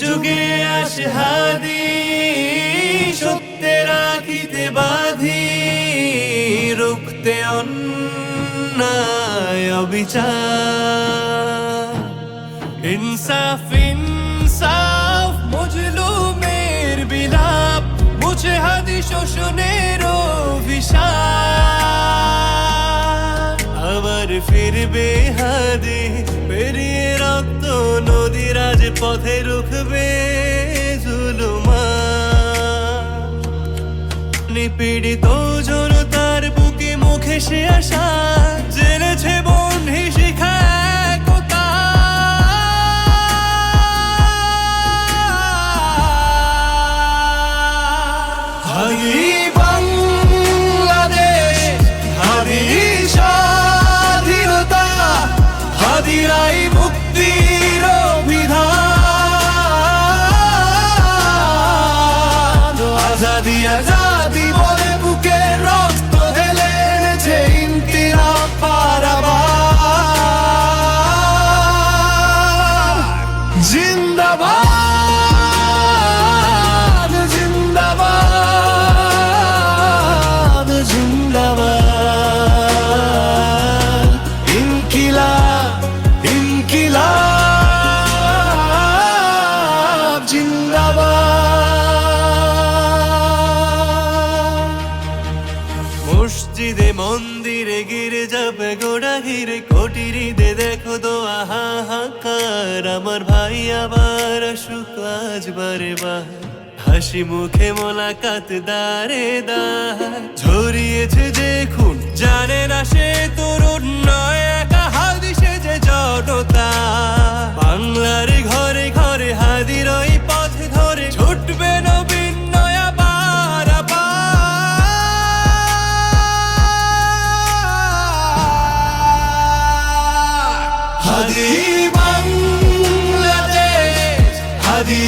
যুগে আসে হাদি, সত্যে রাখিতে বাঁধি, রুখতে অন্যায় অবিচার। ইনসাফ ইনসাফ মজলুমের বিলাপ, মুছে হাদি শোষণের অভিশাপ। আবার ফিরবে হাদি, পেরিয়ে রক্ত নদী, রাজপথে রুখবে জুলুমান। নিপীড়িত জনতার বুকে মুখে সে আশা, জেনেছে বন্ধি শিখা একতা। হাদি বাংলাদেশ, হাদি স্বাধীনতা, হাদিরাই মুক্তির অভিধান। আজাদি আজাদি বলে বুকে রক্ত ঢেলে এনেছে ইনকিলাব পারাবার। জিন্দাবাদ জিন্দাবাদ জিন্দাবাদ, ইনকিলাব ইনকিলাব জিন্দাবাদ। মসজিদে মন্দিরে গির্জা পেগোড়া ঘিরে কোটির ঈদে দেখো দোয়া হাহাকার। আমার ভাই আবার আসুক আজ বারে বার, হাসি মুখে মোলাকাত দারে দার। ঝরিয়েছে যে খুন জানে না সে তরুণ নয়, একা হাদি সে যে জনতা। বাংলার ঘরে ঘরে হাদির ওই পথ ধরে ছুটবে নবীন নয়া পারাপার। হাদি বাংলাদেশ, হাদি